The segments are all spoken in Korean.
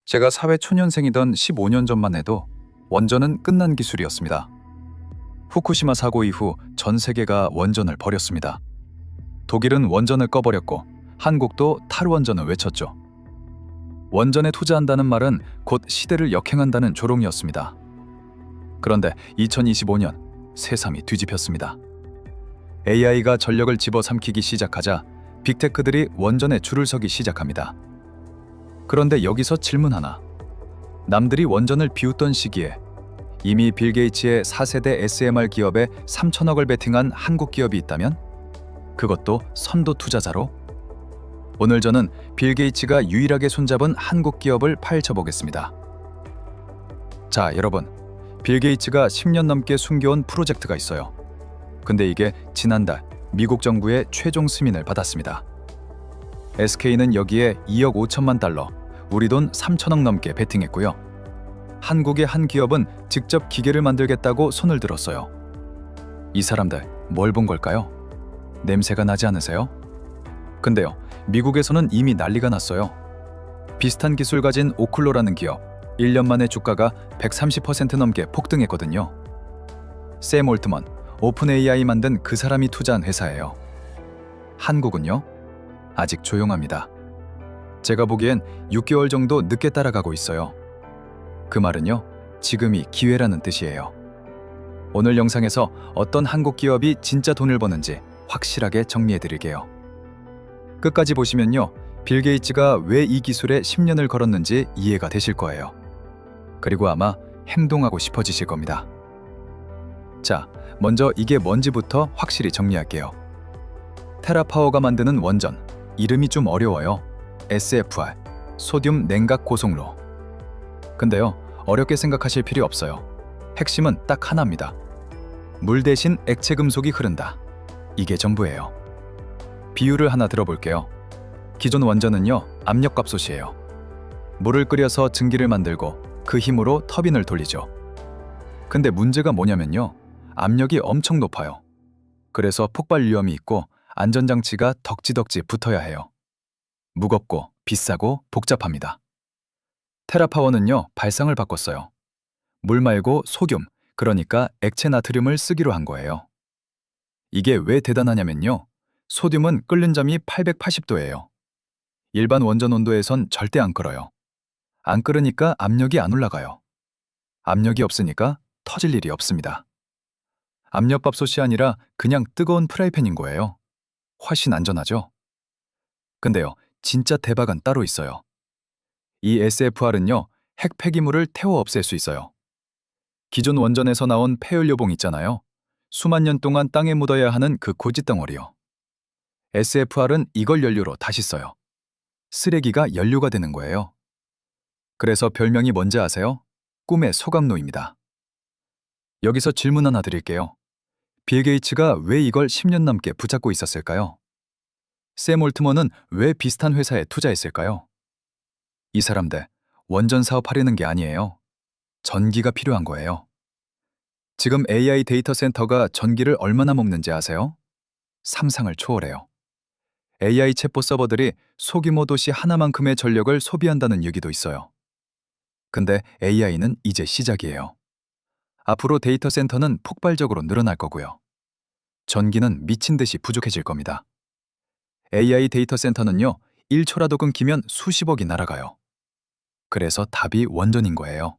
제가 사회 초년생이던 15년 전만 해도 원전은 끝난 기술이었습니다. 후쿠시마 사고 이후 전 세계가 원전을 버렸습니다. 독일은 원전을 꺼버렸고 한국도 탈원전을 외쳤죠. 원전에 투자한다는 말은 곧 시대를 역행한다는 조롱이었습니다. 그런데 2025년 세상이 뒤집혔습니다. AI가 전력을 집어삼키기 시작하자 빅테크들이 원전에 줄을 서기 시작합니다. 그런데 여기서 질문 하나. 남들이 원전을 비웃던 시기에 이미 빌 게이츠의 4세대 SMR 기업에 3천억을 베팅한 한국 기업이 있다면? 그것도 선도 투자자로? 오늘 저는 빌 게이츠가 유일하게 손잡은 한국 기업을 파헤쳐 보겠습니다. 자, 여러분. 빌 게이츠가 10년 넘게 숨겨온 프로젝트가 있어요. 근데 이게 지난달 미국 정부의 최종 승인을 받았습니다. SK는 여기에 2억 5천만 달러, 우리 돈 3천억 넘게 베팅했고요. 한국의 한 기업은 직접 기계를 만들겠다고 손을 들었어요. 이 사람들 뭘 본 걸까요? 냄새가 나지 않으세요? 근데요, 미국에서는 이미 난리가 났어요. 비슷한 기술 가진 오클로라는 기업, 1년 만에 주가가 130% 넘게 폭등했거든요. 샘 올트먼, 오픈 AI 만든 그 사람이 투자한 회사예요. 한국은요? 아직 조용합니다. 제가 보기엔 6개월 정도 늦게 따라가고 있어요. 그 말은요, 지금이 기회라는 뜻이에요. 오늘 영상에서 어떤 한국 기업이 진짜 돈을 버는지 확실하게 정리해드릴게요. 끝까지 보시면요, 빌 게이츠가 왜 이 기술에 10년을 걸었는지 이해가 되실 거예요. 그리고 아마 행동하고 싶어지실 겁니다. 자, 먼저 이게 뭔지부터 확실히 정리할게요. 테라파워가 만드는 원전, 이름이 좀 어려워요. SFR, 소듐 냉각 고속로. 근데요, 어렵게 생각하실 필요 없어요. 핵심은 딱 하나입니다. 물 대신 액체 금속이 흐른다. 이게 전부예요. 비유를 하나 들어볼게요. 기존 원전은요, 압력밥솥이에요. 물을 끓여서 증기를 만들고 그 힘으로 터빈을 돌리죠. 근데 문제가 뭐냐면요, 압력이 엄청 높아요. 그래서 폭발 위험이 있고 안전장치가 덕지덕지 붙어야 해요. 무겁고 비싸고 복잡합니다. 테라파워는요, 발상을 바꿨어요. 물 말고 소듐, 그러니까 액체 나트륨을 쓰기로 한 거예요. 이게 왜 대단하냐면요, 소듐은 끓는 점이 880도예요. 일반 원전 온도에선 절대 안 끓어요. 안 끓으니까 압력이 안 올라가요. 압력이 없으니까 터질 일이 없습니다. 압력밥솥이 아니라 그냥 뜨거운 프라이팬인 거예요. 훨씬 안전하죠? 근데요, 진짜 대박은 따로 있어요. 이 SFR은요, 핵 폐기물을 태워 없앨 수 있어요. 기존 원전에서 나온 폐연료봉 있잖아요. 수만 년 동안 땅에 묻어야 하는 그 고짓덩어리요. SFR은 이걸 연료로 다시 써요. 쓰레기가 연료가 되는 거예요. 그래서 별명이 뭔지 아세요? 꿈의 소각로입니다. 여기서 질문 하나 드릴게요. 빌 게이츠가 왜 이걸 10년 넘게 붙잡고 있었을까요? 샘 올트먼은 왜 비슷한 회사에 투자했을까요? 이 사람들 원전 사업하려는 게 아니에요. 전기가 필요한 거예요. 지금 AI 데이터 센터가 전기를 얼마나 먹는지 아세요? 상상을 초월해요. AI 챗봇 서버들이 소규모 도시 하나만큼의 전력을 소비한다는 얘기도 있어요. 근데 AI는 이제 시작이에요. 앞으로 데이터 센터는 폭발적으로 늘어날 거고요. 전기는 미친 듯이 부족해질 겁니다. AI 데이터 센터는요, 1초라도 끊기면 수십억이 날아가요. 그래서 답이 원전인 거예요.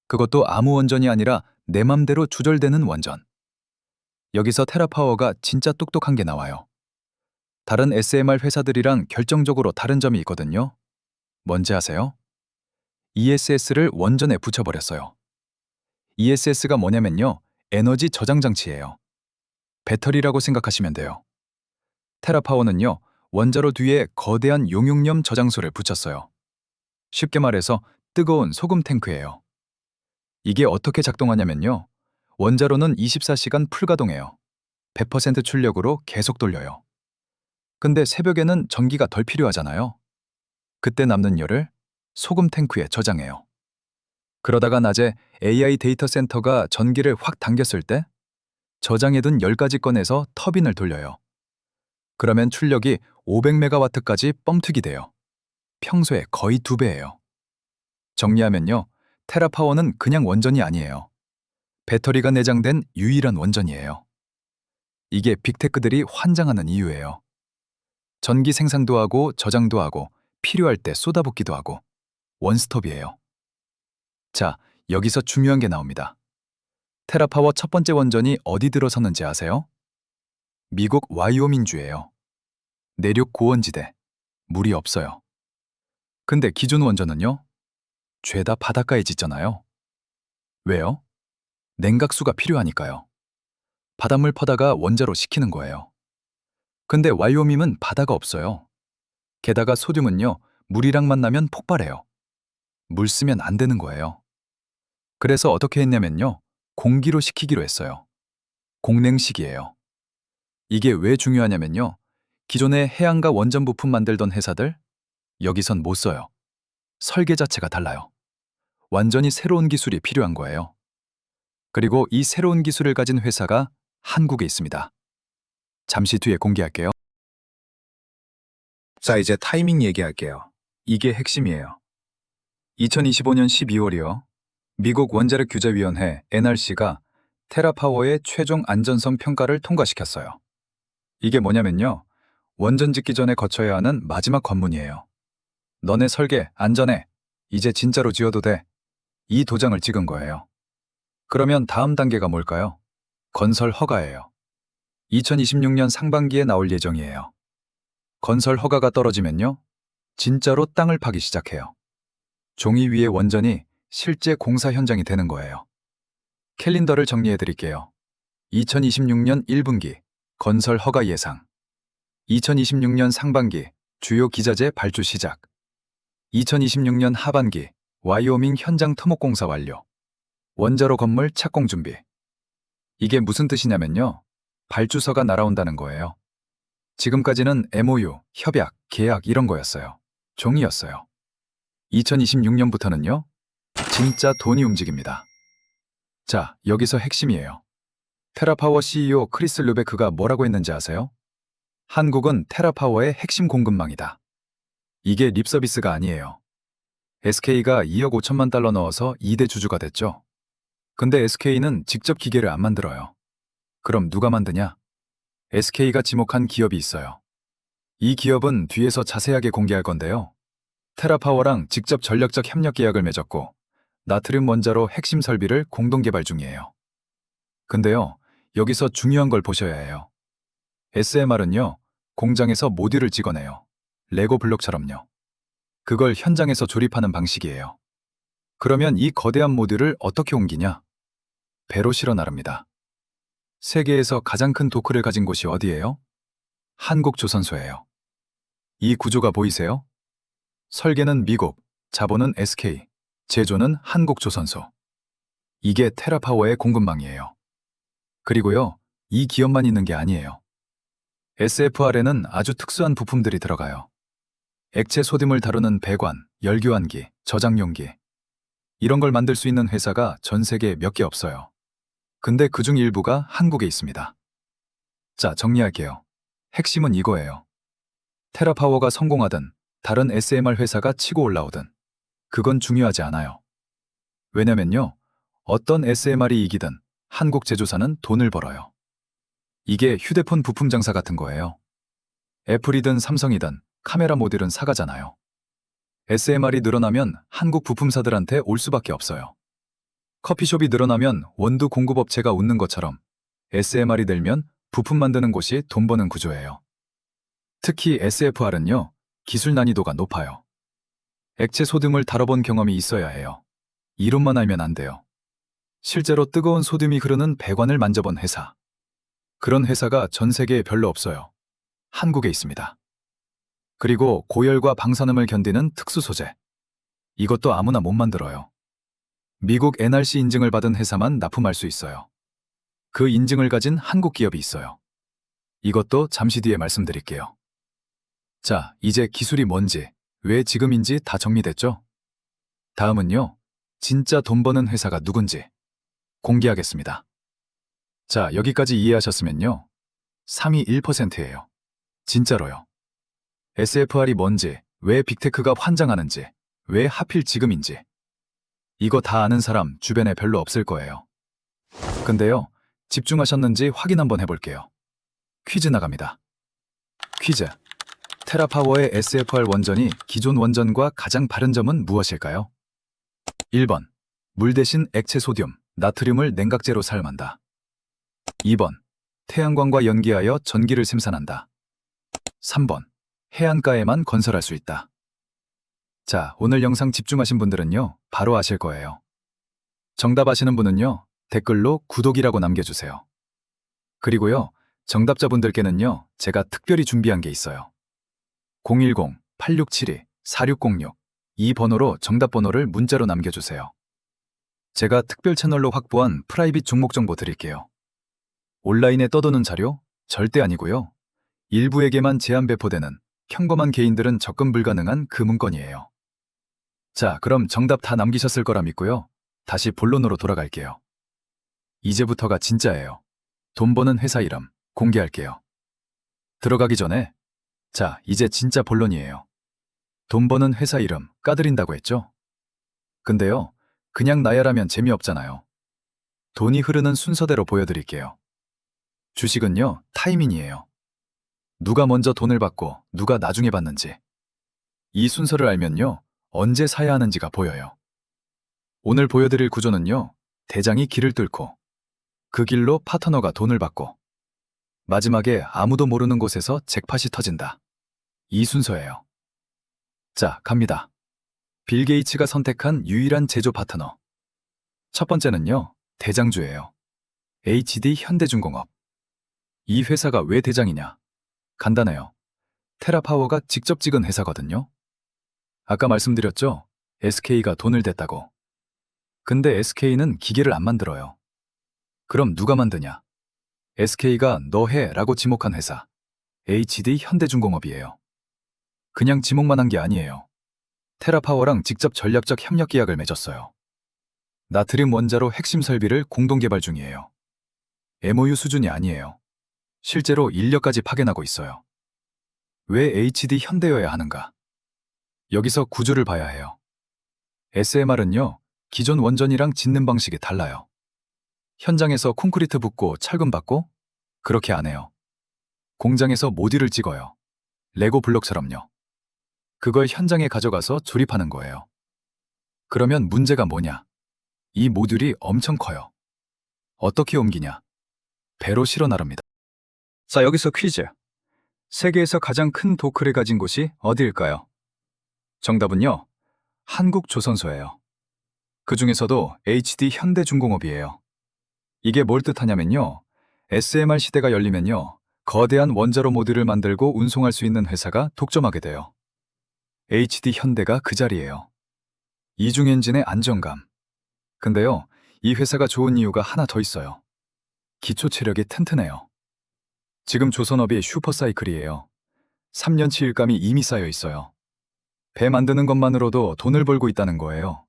그것도 아무 원전이 아니라 내 맘대로 조절되는 원전. 여기서 테라파워가 진짜 똑똑한 게 나와요. 다른 SMR 회사들이랑 결정적으로 다른 점이 있거든요. 뭔지 아세요? ESS를 원전에 붙여버렸어요. ESS가 뭐냐면요, 에너지 저장 장치예요. 배터리라고 생각하시면 돼요. 테라파워는요, 원자로 뒤에 거대한 용융염 저장소를 붙였어요. 쉽게 말해서 뜨거운 소금 탱크예요. 이게 어떻게 작동하냐면요, 원자로는 24시간 풀가동해요. 100% 출력으로 계속 돌려요. 근데 새벽에는 전기가 덜 필요하잖아요. 그때 남는 열을 소금 탱크에 저장해요. 그러다가 낮에 AI 데이터 센터가 전기를 확 당겼을 때 저장해둔 열까지 꺼내서 터빈을 돌려요. 그러면 출력이 500메가와트까지 뻥튀기 돼요. 평소에 거의 2배예요. 정리하면요. 테라파워는 그냥 원전이 아니에요. 배터리가 내장된 유일한 원전이에요. 이게 빅테크들이 환장하는 이유예요. 전기 생산도 하고 저장도 하고 필요할 때 쏟아붓기도 하고 원스톱이에요. 자, 여기서 중요한 게 나옵니다. 테라파워 첫 번째 원전이 어디 들어서는지 아세요? 미국 와이오밍주예요. 내륙 고원지대. 물이 없어요. 근데 기존 원전은요? 죄다 바닷가에 짓잖아요. 왜요? 냉각수가 필요하니까요. 바닷물 퍼다가 원자로 식히는 거예요. 근데 와이오밍은 바다가 없어요. 게다가 소듐은요, 물이랑 만나면 폭발해요. 물 쓰면 안 되는 거예요. 그래서 어떻게 했냐면요, 공기로 식히기로 했어요. 공냉식이에요. 이게 왜 중요하냐면요, 기존에 해양과 원전 부품 만들던 회사들, 여기선 못 써요. 설계 자체가 달라요. 완전히 새로운 기술이 필요한 거예요. 그리고 이 새로운 기술을 가진 회사가 한국에 있습니다. 잠시 뒤에 공개할게요. 자, 이제 타이밍 얘기할게요. 이게 핵심이에요. 2025년 12월이요. 미국 원자력규제위원회 NRC가 테라파워의 최종 안전성 평가를 통과시켰어요. 이게 뭐냐면요. 원전 짓기 전에 거쳐야 하는 마지막 관문이에요. 너네 설계 안전해. 이제 진짜로 지어도 돼. 이 도장을 찍은 거예요. 그러면 다음 단계가 뭘까요? 건설 허가예요. 2026년 상반기에 나올 예정이에요. 건설 허가가 떨어지면요. 진짜로 땅을 파기 시작해요. 종이 위에 원전이 실제 공사 현장이 되는 거예요. 캘린더를 정리해 드릴게요. 2026년 1분기 건설 허가 예상. 2026년 상반기 주요 기자재 발주 시작. 2026년 하반기 와이오밍 현장 토목 공사 완료. 원자로 건물 착공 준비. 이게 무슨 뜻이냐면요. 발주서가 날아온다는 거예요. 지금까지는 MOU, 협약, 계약 이런 거였어요. 종이였어요. 2026년부터는요. 진짜 돈이 움직입니다. 자, 여기서 핵심이에요. 테라파워 CEO 크리스 르베크가 뭐라고 했는지 아세요? 한국은 테라파워의 핵심 공급망이다. 이게 립서비스가 아니에요. SK가 2억 5천만 달러 넣어서 2대 주주가 됐죠. 근데 SK는 직접 기계를 안 만들어요. 그럼 누가 만드냐? SK가 지목한 기업이 있어요. 이 기업은 뒤에서 자세하게 공개할 건데요. 테라파워랑 직접 전략적 협력 계약을 맺었고 나트륨 원자로 핵심 설비를 공동 개발 중이에요. 근데요, 여기서 중요한 걸 보셔야 해요. SMR은요, 공장에서 모듈을 찍어내요. 레고 블록처럼요. 그걸 현장에서 조립하는 방식이에요. 그러면 이 거대한 모듈을 어떻게 옮기냐? 배로 실어 나릅니다. 세계에서 가장 큰 도크를 가진 곳이 어디예요? 한국조선소예요. 이 구조가 보이세요? 설계는 미국, 자본은 SK, 제조는 한국조선소. 이게 테라파워의 공급망이에요. 그리고요, 이 기업만 있는 게 아니에요. SFR에는 아주 특수한 부품들이 들어가요. 액체 소듐을 다루는 배관, 열교환기, 저장용기. 이런 걸 만들 수 있는 회사가 전 세계에 몇 개 없어요. 근데 그중 일부가 한국에 있습니다. 자, 정리할게요. 핵심은 이거예요. 테라파워가 성공하든 다른 SMR 회사가 치고 올라오든 그건 중요하지 않아요. 왜냐면요, 어떤 SMR이 이기든 한국 제조사는 돈을 벌어요. 이게 휴대폰 부품 장사 같은 거예요. 애플이든 삼성이든 카메라 모듈은 사가잖아요. SMR이 늘어나면 한국 부품사들한테 올 수밖에 없어요. 커피숍이 늘어나면 원두 공급업체가 웃는 것처럼 SMR이 늘면 부품 만드는 곳이 돈 버는 구조예요. 특히 SFR은요, 기술 난이도가 높아요. 액체 소듐을 다뤄본 경험이 있어야 해요. 이론만 알면 안 돼요. 실제로 뜨거운 소듐이 흐르는 배관을 만져본 회사. 그런 회사가 전 세계에 별로 없어요. 한국에 있습니다. 그리고 고열과 방사능을 견디는 특수 소재. 이것도 아무나 못 만들어요. 미국 NRC 인증을 받은 회사만 납품할 수 있어요. 그 인증을 가진 한국 기업이 있어요. 이것도 잠시 뒤에 말씀드릴게요. 자, 이제 기술이 뭔지, 왜 지금인지 다 정리됐죠? 다음은요, 진짜 돈 버는 회사가 누군지 공개하겠습니다. 자, 여기까지 이해하셨으면요. 3위 1%예요. 진짜로요. SFR이 뭔지, 왜 빅테크가 환장하는지, 왜 하필 지금인지 이거 다 아는 사람 주변에 별로 없을 거예요. 근데요, 집중하셨는지 확인 한번 해볼게요. 퀴즈 나갑니다. 퀴즈. 테라파워의 SFR 원전이 기존 원전과 가장 다른 점은 무엇일까요? 1번. 물 대신 액체 소듐, 나트륨을 냉각제로 사용한다. 2번. 태양광과 연기하여 전기를 생산한다. 3번. 해안가에만 건설할 수 있다. 자, 오늘 영상 집중하신 분들은요, 바로 아실 거예요. 정답 아시는 분은요, 댓글로 구독이라고 남겨주세요. 그리고요, 정답자분들께는요, 제가 특별히 준비한 게 있어요. 010-8672-4606 이 번호로 정답 번호를 문자로 남겨주세요. 제가 특별 채널로 확보한 프라이빗 종목 정보 드릴게요. 온라인에 떠도는 자료? 절대 아니고요. 일부에게만 제한 배포되는 평범한 개인들은 접근 불가능한 그 문건이에요. 자, 그럼 정답 다 남기셨을 거라 믿고요. 다시 본론으로 돌아갈게요. 이제부터가 진짜예요. 돈 버는 회사 이름 공개할게요. 들어가기 전에 자, 이제 진짜 본론이에요. 돈 버는 회사 이름 까드린다고 했죠? 근데요, 그냥 나열하면 재미없잖아요. 돈이 흐르는 순서대로 보여드릴게요. 주식은요, 타이밍이에요. 누가 먼저 돈을 받고 누가 나중에 받는지. 이 순서를 알면요, 언제 사야 하는지가 보여요. 오늘 보여드릴 구조는요, 대장이 길을 뚫고 그 길로 파트너가 돈을 받고 마지막에 아무도 모르는 곳에서 잭팟이 터진다. 이 순서예요. 자, 갑니다. 빌 게이츠가 선택한 유일한 제조 파트너. 첫 번째는요, 대장주예요. HD 현대중공업. 이 회사가 왜 대장이냐? 간단해요. 테라파워가 직접 찍은 회사거든요. 아까 말씀드렸죠? SK가 돈을 댔다고. 근데 SK는 기계를 안 만들어요. 그럼 누가 만드냐? SK가 너 해 라고 지목한 회사. HD 현대중공업이에요. 그냥 지목만 한 게 아니에요. 테라파워랑 직접 전략적 협력 계약을 맺었어요. 나트륨 원자로 핵심 설비를 공동 개발 중이에요. MOU 수준이 아니에요. 실제로 인력까지 파견하고 있어요. 왜 HD 현대여야 하는가? 여기서 구조를 봐야 해요. SMR은요, 기존 원전이랑 짓는 방식이 달라요. 현장에서 콘크리트 붓고 철근 받고? 그렇게 안 해요. 공장에서 모듈을 찍어요. 레고 블록처럼요. 그걸 현장에 가져가서 조립하는 거예요. 그러면 문제가 뭐냐? 이 모듈이 엄청 커요. 어떻게 옮기냐? 배로 실어 나릅니다. 자, 여기서 퀴즈. 세계에서 가장 큰 도크를 가진 곳이 어디일까요? 정답은요, 한국조선소예요. 그 중에서도 HD 현대중공업이에요. 이게 뭘 뜻하냐면요, SMR 시대가 열리면요, 거대한 원자로 모듈을 만들고 운송할 수 있는 회사가 독점하게 돼요. HD 현대가 그 자리예요. 이중 엔진의 안정감. 근데요, 이 회사가 좋은 이유가 하나 더 있어요. 기초 체력이 튼튼해요. 지금 조선업이 슈퍼사이클이에요. 3년치 일감이 이미 쌓여 있어요. 배 만드는 것만으로도 돈을 벌고 있다는 거예요.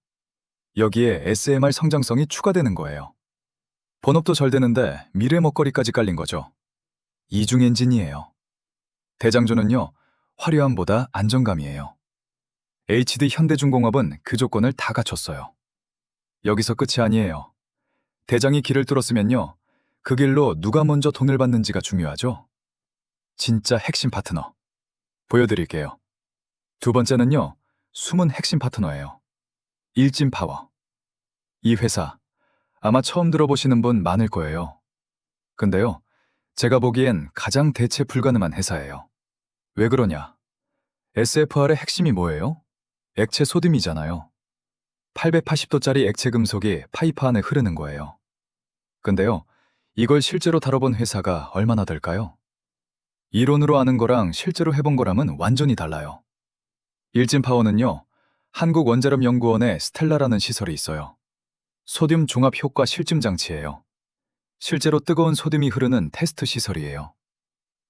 여기에 SMR 성장성이 추가되는 거예요. 본업도 잘 되는데 미래 먹거리까지 깔린 거죠. 이중 엔진이에요. 대장주는요, 화려함보다 안정감이에요. HD 현대중공업은 그 조건을 다 갖췄어요. 여기서 끝이 아니에요. 대장이 길을 뚫었으면요, 그 길로 누가 먼저 돈을 받는지가 중요하죠. 진짜 핵심 파트너. 보여드릴게요. 두 번째는요, 숨은 핵심 파트너예요. 일진파워. 이 회사, 아마 처음 들어보시는 분 많을 거예요. 근데요, 제가 보기엔 가장 대체 불가능한 회사예요. 왜 그러냐? SFR의 핵심이 뭐예요? 액체 소듐이잖아요. 880도짜리 액체 금속이 파이프 안에 흐르는 거예요. 근데요, 이걸 실제로 다뤄본 회사가 얼마나 될까요? 이론으로 아는 거랑 실제로 해본 거랑은 완전히 달라요. 일진파워는요, 한국원자력연구원에 스텔라라는 시설이 있어요. 소듐 종합 효과 실증 장치예요. 실제로 뜨거운 소듐이 흐르는 테스트 시설이에요.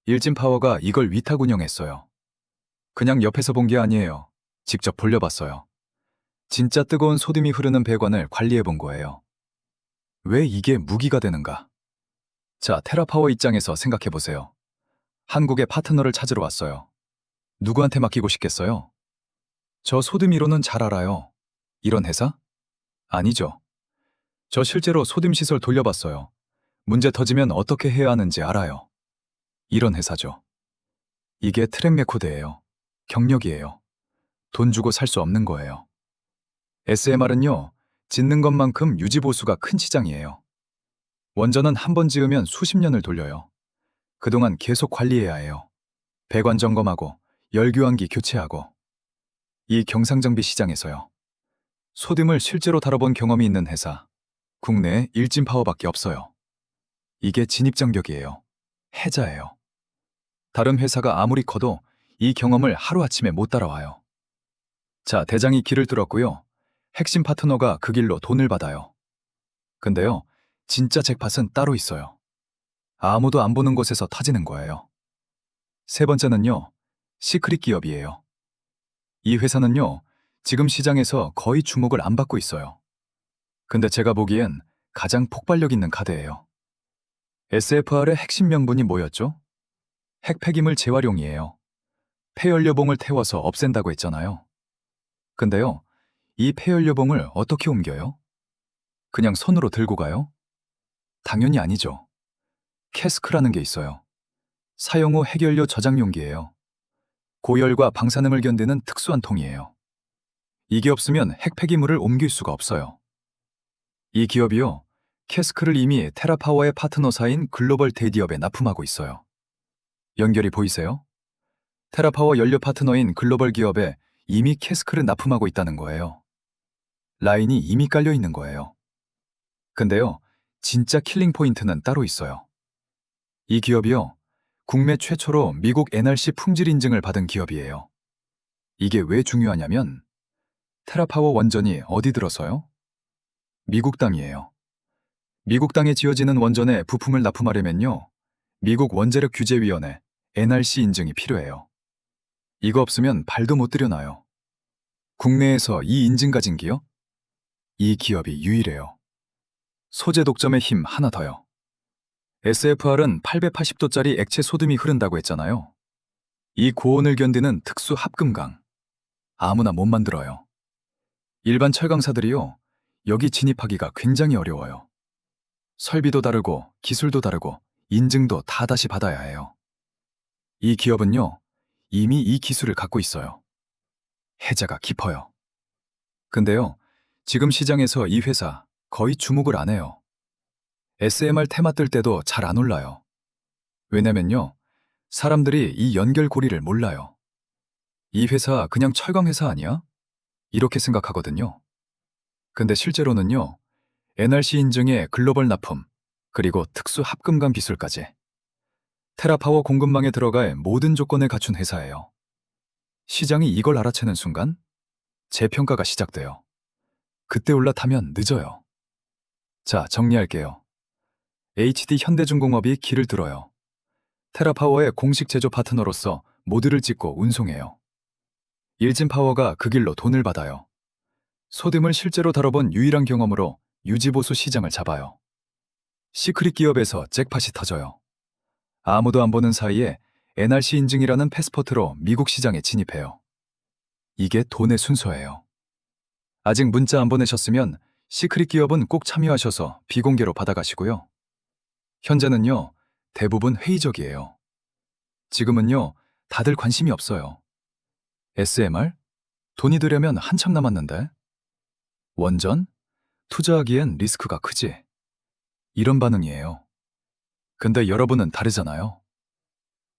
일진파워가 이걸 위탁 운영했어요. 그냥 옆에서 본 게 아니에요. 직접 돌려봤어요. 진짜 뜨거운 소듐이 흐르는 배관을 관리해 본 거예요. 왜 이게 무기가 되는가? 자, 테라파워 입장에서 생각해 보세요. 한국의 파트너를 찾으러 왔어요. 누구한테 맡기고 싶겠어요? 저 소듐 이론은 잘 알아요. 이런 회사? 아니죠. 저 실제로 소dim시설 돌려봤어요. 문제 터지면 어떻게 해야 하는지 알아요. 이런 회사죠. 이게 트랙 레코드예요. 경력이에요. 돈 주고 살 수 없는 거예요. SMR은요, 짓는 것만큼 유지 보수가 큰 시장이에요. 원전은 한 번 지으면 수십 년을 돌려요. 그동안 계속 관리해야 해요. 배관 점검하고 열교환기 교체하고. 이 경상정비 시장에서요. 소dim을 실제로 다뤄본 경험이 있는 회사, 국내에 일진파워밖에 없어요. 이게 진입장벽이에요. 해자예요. 다른 회사가 아무리 커도 이 경험을 하루아침에 못 따라와요. 자, 대장이 길을 뚫었고요. 핵심 파트너가 그 길로 돈을 받아요. 근데요, 진짜 잭팟은 따로 있어요. 아무도 안 보는 곳에서 터지는 거예요. 세 번째는요, 시크릿 기업이에요. 이 회사는요, 지금 시장에서 거의 주목을 안 받고 있어요. 근데 제가 보기엔 가장 폭발력 있는 카드예요. SFR의 핵심 명분이 뭐였죠? 핵 폐기물 재활용이에요. 폐연료봉을 태워서 없앤다고 했잖아요. 근데요, 이 폐연료봉을 어떻게 옮겨요? 그냥 손으로 들고 가요? 당연히 아니죠. 캐스크라는 게 있어요. 사용 후 핵연료 저장 용기예요. 고열과 방사능을 견디는 특수한 통이에요. 이게 없으면 핵 폐기물을 옮길 수가 없어요. 이 기업이요, 캐스크를 이미 테라파워의 파트너사인 글로벌 대기업에 납품하고 있어요. 연결이 보이세요? 테라파워 연료 파트너인 글로벌 기업에 이미 캐스크를 납품하고 있다는 거예요. 라인이 이미 깔려 있는 거예요. 근데요, 진짜 킬링 포인트는 따로 있어요. 이 기업이요, 국내 최초로 미국 NRC 품질 인증을 받은 기업이에요. 이게 왜 중요하냐면, 테라파워 원전이 어디 들어서요? 미국 땅이에요. 미국 땅에 지어지는 원전에 부품을 납품하려면요, 미국 원자력 규제위원회 NRC 인증이 필요해요. 이거 없으면 발도 못 들여놔요. 국내에서 이 인증 가진 기업? 이 기업이 유일해요. 소재 독점의 힘 하나 더요. SFR은 880도짜리 액체 소금이 흐른다고 했잖아요. 이 고온을 견디는 특수 합금강. 아무나 못 만들어요. 일반 철강사들이요, 여기 진입하기가 굉장히 어려워요. 설비도 다르고 기술도 다르고 인증도 다 다시 받아야 해요. 이 기업은요, 이미 이 기술을 갖고 있어요. 해자가 깊어요. 근데요, 지금 시장에서 이 회사 거의 주목을 안 해요. SMR 테마 뜰 때도 잘 안 올라요. 왜냐면요, 사람들이 이 연결고리를 몰라요. 이 회사 그냥 철강 회사 아니야? 이렇게 생각하거든요. 근데 실제로는요, NRC 인증의 글로벌 납품, 그리고 특수 합금강 기술까지 테라파워 공급망에 들어갈 모든 조건을 갖춘 회사예요. 시장이 이걸 알아채는 순간 재평가가 시작돼요. 그때 올라타면 늦어요. 자, 정리할게요. HD 현대중공업이 길을 뚫어요. 테라파워의 공식 제조 파트너로서 모듈을 찍고 운송해요. 일진파워가 그 길로 돈을 받아요. 소dim을 실제로 다뤄본 유일한 경험으로 유지보수 시장을 잡아요. 시크릿 기업에서 잭팟이 터져요. 아무도 안 보는 사이에 NRC 인증이라는 패스포트로 미국 시장에 진입해요. 이게 돈의 순서예요. 아직 문자 안 보내셨으면 시크릿 기업은 꼭 참여하셔서 비공개로 받아가시고요. 현재는요, 대부분 회의적이에요. 지금은요, 다들 관심이 없어요. SMR? 돈이 들려면 한참 남았는데? 원전? 투자하기엔 리스크가 크지. 이런 반응이에요. 근데 여러분은 다르잖아요.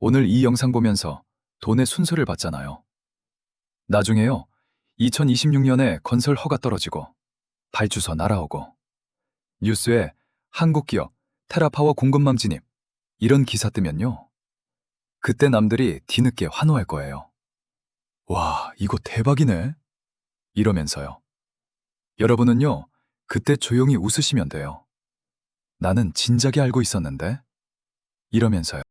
오늘 이 영상 보면서 돈의 순서를 봤잖아요. 나중에요, 2026년에 건설 허가 떨어지고 발주서 날아오고 뉴스에 한국 기업 테라파워 공급망 진입 이런 기사 뜨면요, 그때 남들이 뒤늦게 환호할 거예요. 와, 이거 대박이네. 이러면서요. 여러분은요, 그때 조용히 웃으시면 돼요. 나는 진작에 알고 있었는데? 이러면서요.